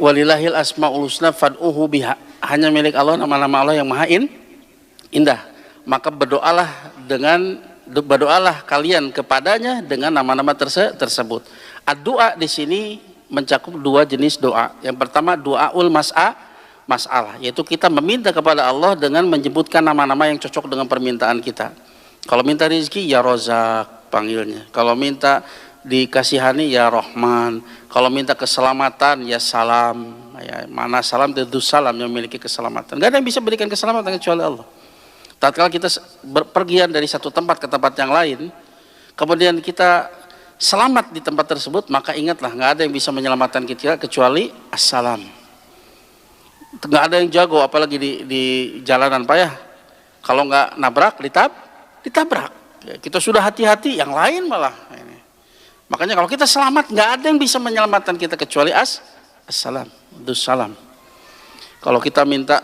Walillahil asmaul husna fad'uhu biha. Hanya milik Allah nama-nama Allah yang maha indah. Maka berdoalah kalian kepadanya dengan nama-nama tersebut. Doa di sini mencakup dua jenis doa. Yang pertama doaul masalah, yaitu kita meminta kepada Allah dengan menyebutkan nama-nama yang cocok dengan permintaan kita. Kalau minta rezeki ya Rozak panggilnya. Kalau minta dikasihani ya Rahman. Kalau minta keselamatan ya Salam. Ya, mana Salam itu Salam yang memiliki keselamatan. Gak ada yang bisa berikan keselamatan kecuali Allah. Tatkala kita berpergian dari satu tempat ke tempat yang lain, kemudian kita selamat di tempat tersebut, maka ingatlah nggak ada yang bisa menyelamatkan kita kecuali Assalam. Nggak ada yang jago, apalagi di jalanan payah. Kalau nggak nabrak, ditabrak. Ya, kita sudah hati-hati, yang lain malah. Makanya kalau kita selamat, nggak ada yang bisa menyelamatkan kita kecuali Assalam, Salam. Kalau kita minta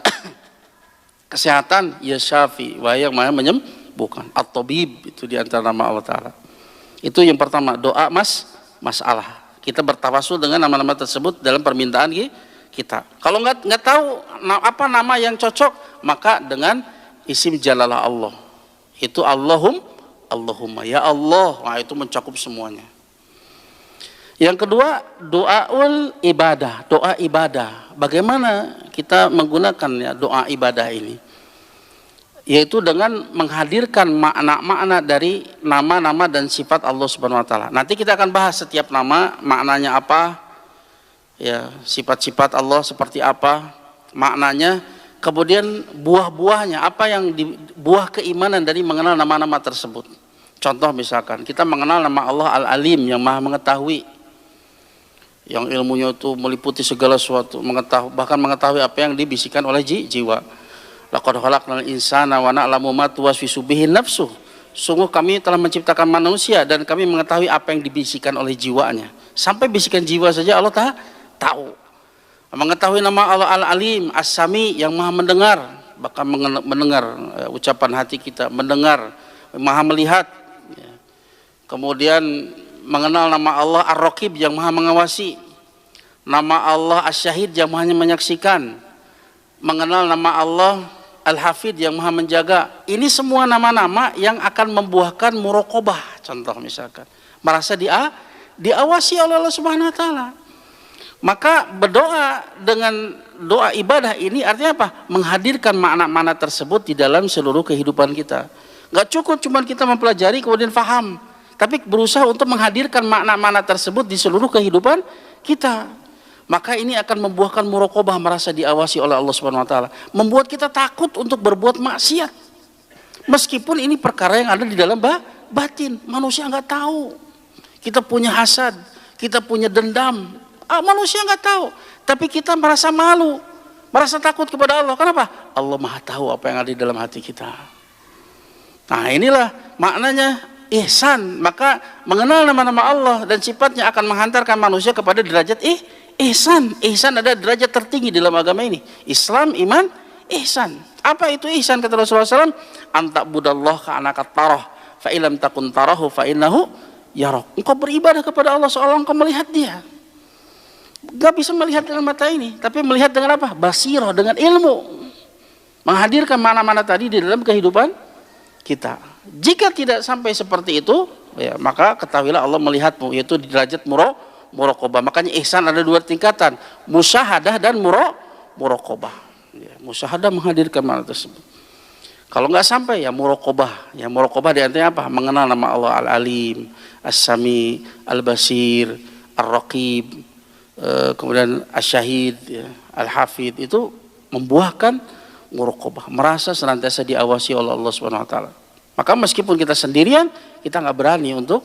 kesehatan, ya Syafi, wa yang maha menyembuhkan. At-Tabib itu diantara nama Allah Ta'ala. Itu yang pertama, doa masalah. Kita bertawasul dengan nama-nama tersebut dalam permintaan kita. Kalau nggak tahu apa nama yang cocok, maka dengan isim jalalah Allah. Itu Allahumma ya Allah. Nah, itu mencakup semuanya. Yang kedua, doaul ibadah, doa ibadah. Bagaimana kita menggunakan ya doa ibadah ini? Yaitu dengan menghadirkan makna-makna dari nama-nama dan sifat Allah Subhanahu wa taala. Nanti kita akan bahas setiap nama, maknanya apa? Ya, sifat-sifat Allah seperti apa? Maknanya, kemudian buah-buahnya, apa yang buah keimanan dari mengenal nama-nama tersebut. Contoh misalkan, kita mengenal nama Allah Al-Alim yang Maha mengetahui, yang ilmunya itu meliputi segala sesuatu, bahkan mengetahui apa yang dibisikkan oleh jiwa. Laqad khalaqnal insana wa na'lamu ma tuwaswisu bihi nafsuh. Sungguh kami telah menciptakan manusia dan kami mengetahui apa yang dibisikkan oleh jiwanya. Sampai bisikan jiwa saja Allah tahu. Mengetahui nama Allah Al-Alim, As-Sami yang Maha mendengar, bahkan mendengar ucapan hati kita, mendengar, Maha melihat. Kemudian mengenal nama Allah Ar-Raqib yang Maha mengawasi, nama Allah Asy-Syahid yang Maha menyaksikan, mengenal nama Allah Al-Hafid yang Maha menjaga. Ini semua nama-nama yang akan membuahkan muraqabah. Contoh misalkan, merasa diawasi oleh Allah Subhanahu wa taala. Maka berdoa dengan doa ibadah ini artinya apa? Menghadirkan makna-makna tersebut di dalam seluruh kehidupan kita. Gak cukup cuma kita mempelajari kemudian faham, tapi berusaha untuk menghadirkan makna-makna tersebut di seluruh kehidupan kita. Maka ini akan membuahkan muraqabah, merasa diawasi oleh Allah Subhanahu wa taala, membuat kita takut untuk berbuat maksiat. Meskipun ini perkara yang ada di dalam batin, manusia nggak tahu. Kita punya hasad, kita punya dendam, manusia nggak tahu. Tapi kita merasa malu, merasa takut kepada Allah. Kenapa? Allah Maha tahu apa yang ada di dalam hati kita. Nah, inilah maknanya ihsan. Maka mengenal nama-nama Allah dan sifatnya akan menghantarkan manusia kepada derajat ihsan. Ihsan ada derajat tertinggi dalam agama ini. Islam, iman, ihsan. Apa itu ihsan kata Rasulullah SAW? Anta'budallah ka'anaka tarah, fa ilam takun tarahu fa innahu yarak. Engkau beribadah kepada Allah seolah engkau melihat dia. Gak bisa melihat dengan mata ini, tapi melihat dengan apa? Basirah, dengan ilmu. Menghadirkan mana-mana tadi di dalam kehidupan kita. Jika tidak sampai seperti itu, ya, maka ketahuilah Allah melihatmu, yaitu di derajat muraqabah. Makanya ihsan ada dua tingkatan, musyahadah dan muraqabah. Ya, musyahadah menghadirkan makna tersebut. Kalau nggak sampai ya muraqabah. Ya muraqabah di antaranya apa? Mengenal nama Allah Al-Alim, As-Sami, Al-Basir, Ar-Raqib, kemudian Asy-Syahid, ya, Al-Hafid, itu membuahkan muraqabah, merasa senantiasa diawasi oleh Allah Subhanahu wa taala. Maka meskipun kita sendirian, kita nggak berani untuk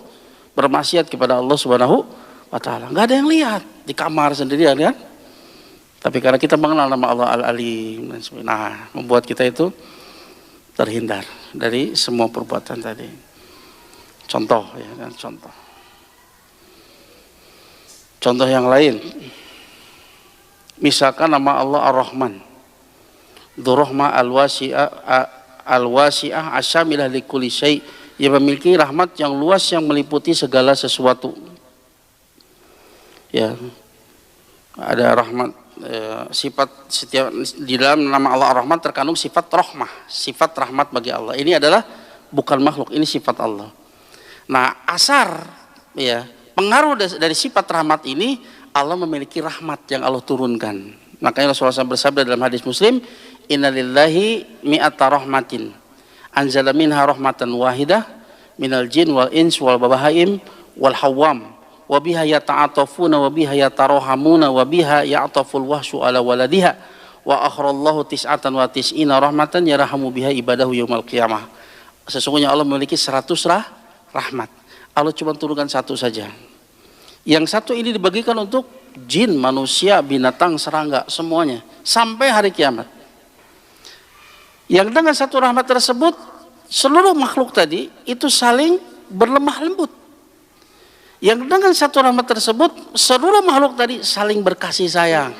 bermaksiat kepada Allah Subhanahu wa taala. Nggak ada yang lihat, di kamar sendirian kan. Tapi karena kita mengenal nama Allah Al-Alim, nah membuat kita itu terhindar dari semua perbuatan tadi. Contoh ya kan, contoh yang lain, misalkan nama Allah Ar-Rahman, Dzurrahmah Al-Wasi'ah Asyamilah likulli syai', yang memiliki rahmat yang luas yang meliputi segala sesuatu. Ya, ada rahmat sifat setiap di dalam nama Allah Ar-Rahman terkandung sifat rahmah, sifat rahmat bagi Allah. Ini adalah bukan makhluk, ini sifat Allah. Nah, asar ya, pengaruh dari sifat rahmat ini, Allah memiliki rahmat yang Allah turunkan. Makanya Rasulullah SAW bersabda dalam hadis Muslim, innalillahi mi'ata rahmatin anzala minha rahmatan wahidah minal jin wal ins wal babahaim wal hawam wa biha yata'atafuna wa biha yatarohamuna wa biha ya'taful wahsyu ala waladiha wa akhrallahu tis'atan wa tis'ina rahmatan yarahamu biha ibadahu yaumal qiyamah. Sesungguhnya Allah memiliki 100 rahmat. Allah cuma turunkan satu saja. Yang satu ini dibagikan untuk jin, manusia, binatang, serangga, semuanya sampai hari kiamat. Yang dengan satu rahmat tersebut seluruh makhluk tadi itu saling berlemah lembut. Yang dengan satu rahmat tersebut seluruh makhluk tadi saling berkasih sayang.